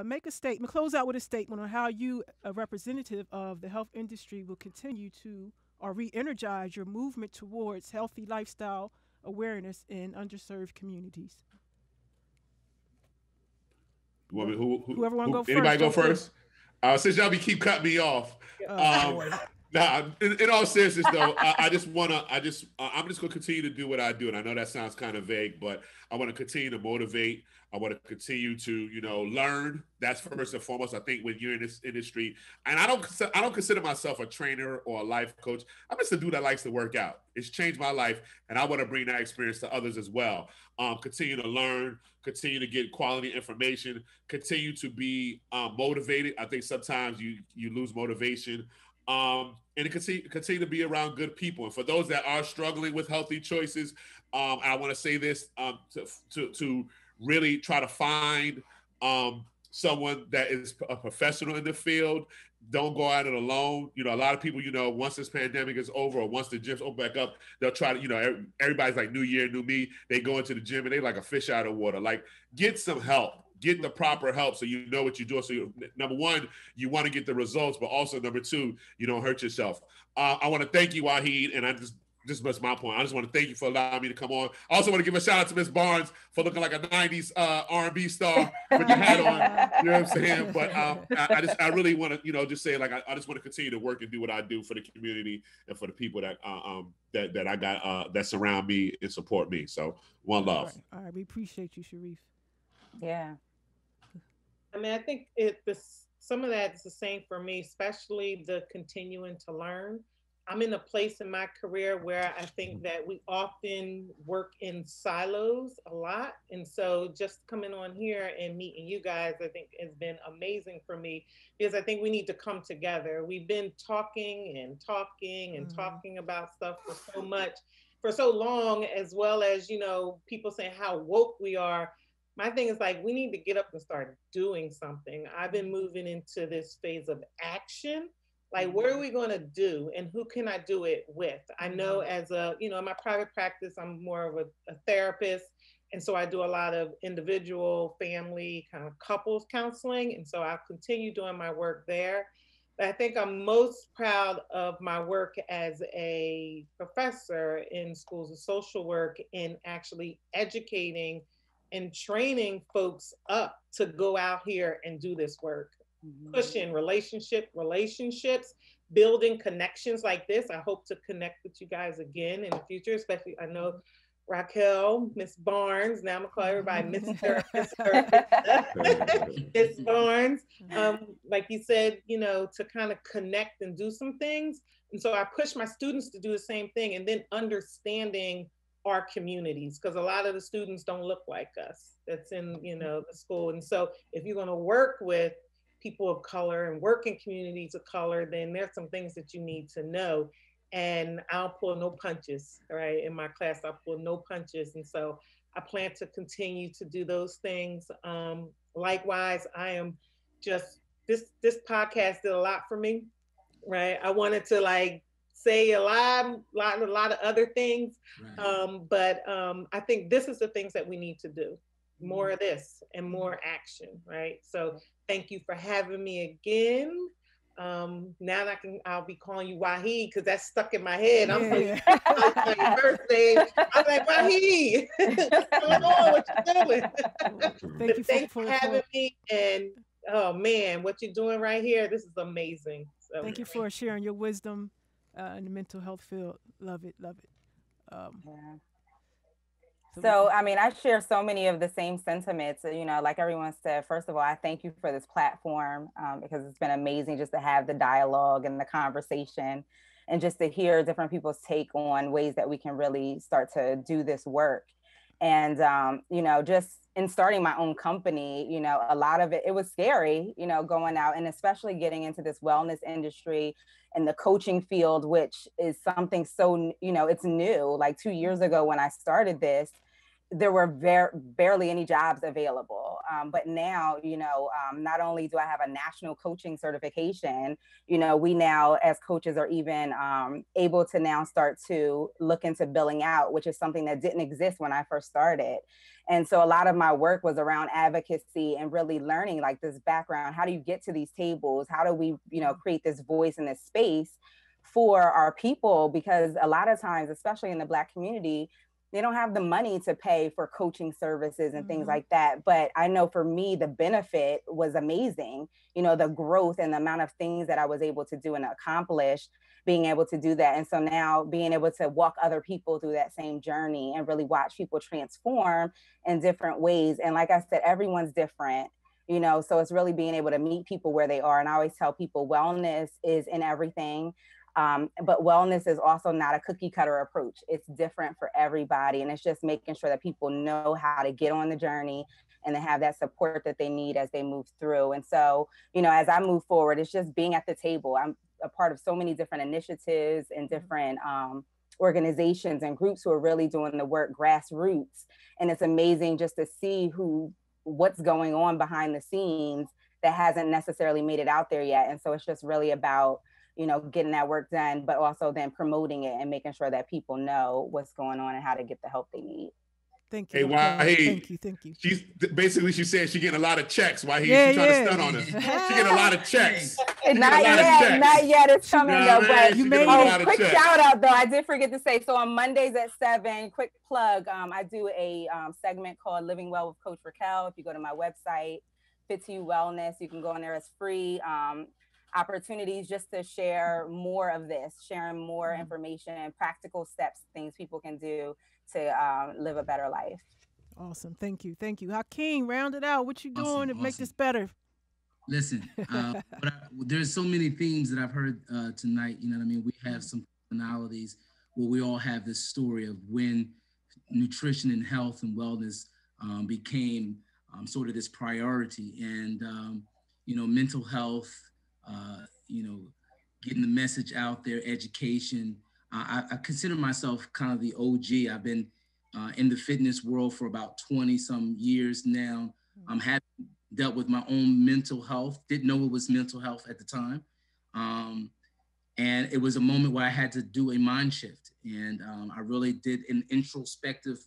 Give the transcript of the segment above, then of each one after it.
make a statement, close out with a statement on how you, a representative of the health industry, will continue to or re-energize your movement towards healthy lifestyle awareness in underserved communities. You want me, Whoever want to go first, anybody go jump in. first? Since y'all be keep cutting me off. Oh boy. Nah, in all seriousness though, I'm just gonna continue to do what I do, and I know that sounds kind of vague, but I want to continue to motivate. I want to continue to, learn. That's first and foremost. I think when you're in this industry, and I don't consider myself a trainer or a life coach. I'm just a dude that likes to work out. It's changed my life, and I want to bring that experience to others as well. Continue to learn, continue to get quality information, continue to be motivated. I think sometimes you lose motivation. And continue to be around good people. And for those that are struggling with healthy choices, I want to say this to really try to find someone that is a professional in the field. Don't go at it alone. A lot of people, once this pandemic is over or once the gyms open back up, they'll try to, everybody's like new year, new me. They go into the gym and they like a fish out of water. Like, get some help. Get the proper help so you know what you're doing. So number one, you want to get the results, but also number two, you don't hurt yourself. I want to thank you, Wahid, and this was my point. I just want to thank you for allowing me to come on. I also want to give a shout out to Miss Barnes for looking like a 90s R&B star with your hat on. You know what I'm saying? But I really want to, just say, like, I just want to continue to work and do what I do for the community and for the people that I got that surround me and support me. So one love. All right. We appreciate you, Shareef. Yeah. I mean, I think some of that is the same for me, especially the continuing to learn. I'm in a place in my career where I think that we often work in silos a lot. And so just coming on here and meeting you guys, I think has been amazing for me, because I think we need to come together. We've been talking and talking about stuff for so long, as well as, people saying how woke we are. My thing is, like, we need to get up and start doing something. I've been moving into this phase of action. Like, what are we going to do and who can I do it with? I know as in my private practice, I'm more of a therapist. And so I do a lot of individual, family, kind of couples counseling. And so I'll continue doing my work there. But I think I'm most proud of my work as a professor in schools of social work in actually educating and training folks up to go out here and do this work, pushing relationships, building connections like this. I hope to connect with you guys again in the future, especially I know Racquel, Miss Barnes, now I'm gonna call everybody Mr. Miss Barnes. Like you said, to kind of connect and do some things. And so I push my students to do the same thing, and then understanding our communities, because a lot of the students don't look like us that's in the school. And so if you're going to work with people of color and work in communities of color, then there's some things that you need to know. And I'll pull no punches, right? In my class, I'll pull no punches. And so I plan to continue to do those things. Likewise, I am just, this podcast did a lot for me, right? I wanted to say a lot of other things. Right. But I think this is the things that we need to do. More of this and more action, right? So thank you for having me again. Now I'll be calling you Wahid, because that's stuck in my head. I'm like, my birthday. I'm like, Wahid, what's going on? What you doing? Thanks for having me. And oh man, what you're doing right here, this is amazing. So, thank you for sharing your wisdom in the mental health field. Love it. Yeah. So, I mean, I share so many of the same sentiments, like everyone said. First of all, I thank you for this platform, because it's been amazing just to have the dialogue and the conversation and just to hear different people's take on ways that we can really start to do this work. And, just in starting my own company, a lot of it was scary, going out and especially getting into this wellness industry and the coaching field, which is something so, it's new. Like 2 years ago when I started this, there were barely any jobs available. But now, not only do I have a national coaching certification, we now as coaches are even able to now start to look into billing out, which is something that didn't exist when I first started. And so a lot of my work was around advocacy and really learning like this background. How do you get to these tables? How do we, create this voice in this space for our people? Because a lot of times, especially in the Black community, they don't have the money to pay for coaching services and things like that. But I know for me, the benefit was amazing. The growth and the amount of things that I was able to do and accomplish, being able to do that. And so now being able to walk other people through that same journey and really watch people transform in different ways. And like I said, everyone's different. So it's really being able to meet people where they are. And I always tell people wellness is in everything. But wellness is also not a cookie cutter approach. It's different for everybody. And it's just making sure that people know how to get on the journey and to have that support that they need as they move through. And so, as I move forward, it's just being at the table. I'm a part of so many different initiatives and different organizations and groups who are really doing the work grassroots. And it's amazing just to see what's going on behind the scenes that hasn't necessarily made it out there yet. And so it's just really about getting that work done, but also then promoting it and making sure that people know what's going on and how to get the help they need. Thank you. Thank you. She's saying she's getting a lot of checks. Why she's trying to stun on us? She's getting a lot of checks. Not yet. It's coming though. But quick shout out though. I did forget to say. So on Mondays at 7, quick plug. I do a segment called Living Well with Coach Racquel. If you go to my website, Fit to You Wellness, you can go in there. It's free. Opportunities just to share more of this, sharing more information, practical steps, things people can do to live a better life. Awesome. Thank you. Hakim, round it out. What you doing to make this better? Listen, there's so many themes that I've heard tonight. You know what I mean? We have some personalities where we all have this story of when nutrition and health and wellness became sort of this priority. And, mental health, getting the message out there, education. I consider myself kind of the OG. I've been in the fitness world for about 20 some years now. Have dealt with my own mental health, didn't know it was mental health at the time. And it was a moment where I had to do a mind shift. And I really did an introspective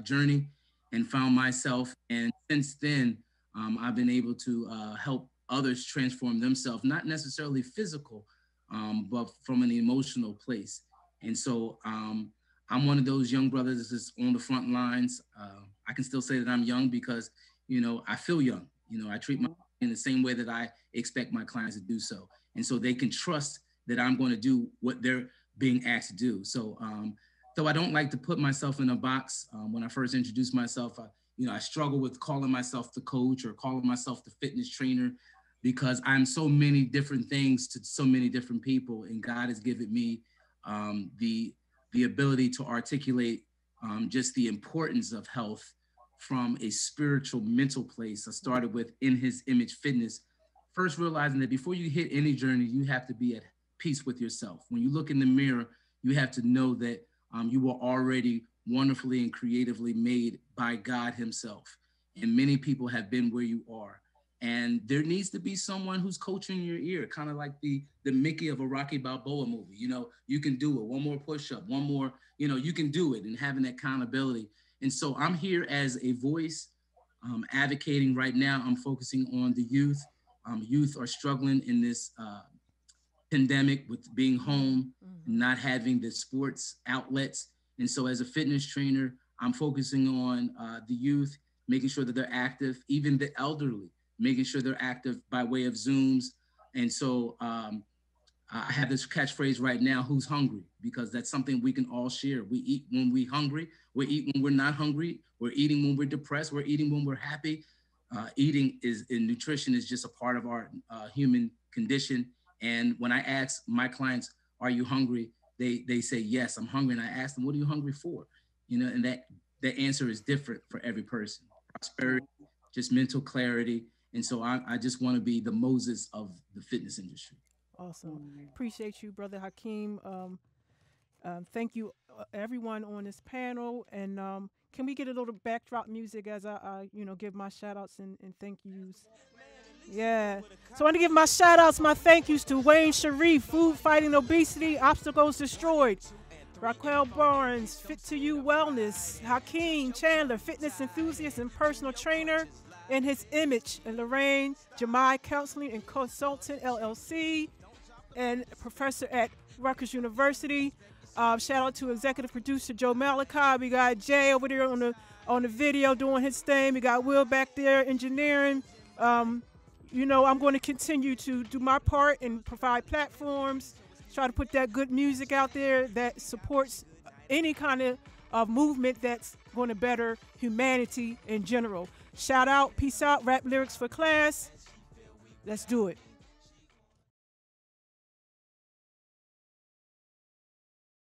journey and found myself. And since then, I've been able to help others transform themselves, not necessarily physical, but from an emotional place. And so I'm one of those young brothers that's on the front lines. I can still say that I'm young because, I feel young. I treat my in the same way that I expect my clients to do so. And so they can trust that I'm going to do what they're being asked to do. So, though I don't like to put myself in a box, when I first introduced myself, I struggle with calling myself the coach or calling myself the fitness trainer, because I'm so many different things to so many different people. And God has given me the ability to articulate just the importance of health from a spiritual, mental place. I started with In His Image Fitness, first realizing that before you hit any journey, you have to be at peace with yourself. When you look in the mirror, you have to know that you were already wonderfully and creatively made by God Himself. And many people have been where you are. And there needs to be someone who's coaching your ear, kind of like the Mickey of a Rocky Balboa movie. You can do it. One more push-up, one more, you can do it, and having that accountability. And so I'm here as a voice advocating right now. I'm focusing on the youth. Youth are struggling in this pandemic with being home, not having the sports outlets. And so as a fitness trainer, I'm focusing on the youth, making sure that they're active, even the elderly, making sure they're active by way of Zooms. And so I have this catchphrase right now, who's hungry? Because that's something we can all share. We eat when we're hungry. We eat when we're not hungry. We're eating when we're depressed. We're eating when we're happy. Eating and nutrition is just a part of our human condition. And when I ask my clients, are you hungry? They say, yes, I'm hungry. And I ask them, what are you hungry for? And that answer is different for every person. Prosperity, just mental clarity. And so I just want to be the Moses of the fitness industry. Awesome. Appreciate you, Brother Hakim. Thank you, everyone on this panel. And Can we get a little backdrop music as I you know, give my shout outs and thank yous? Yeah. So I want to give my shout outs, my thank yous to Wayne Shareef, Food Fighting Obesity, Obstacles Destroyed. Racquel Barnes, Fit to You Wellness. Hakim, Chandler, fitness enthusiast and personal trainer in his image. And Lorraine, Jamii Counseling and Consultant, LLC, and professor at Rutgers University. Shout out to executive producer Joe Malachi. We got Jay over there on the video doing his thing. We got Will back there engineering. You know, I'm going to continue to do my part and provide platforms, try to put that good music out there that supports any kind of movement that's going to better humanity in general. Shout out, peace out, rap lyrics for class. Let's do it.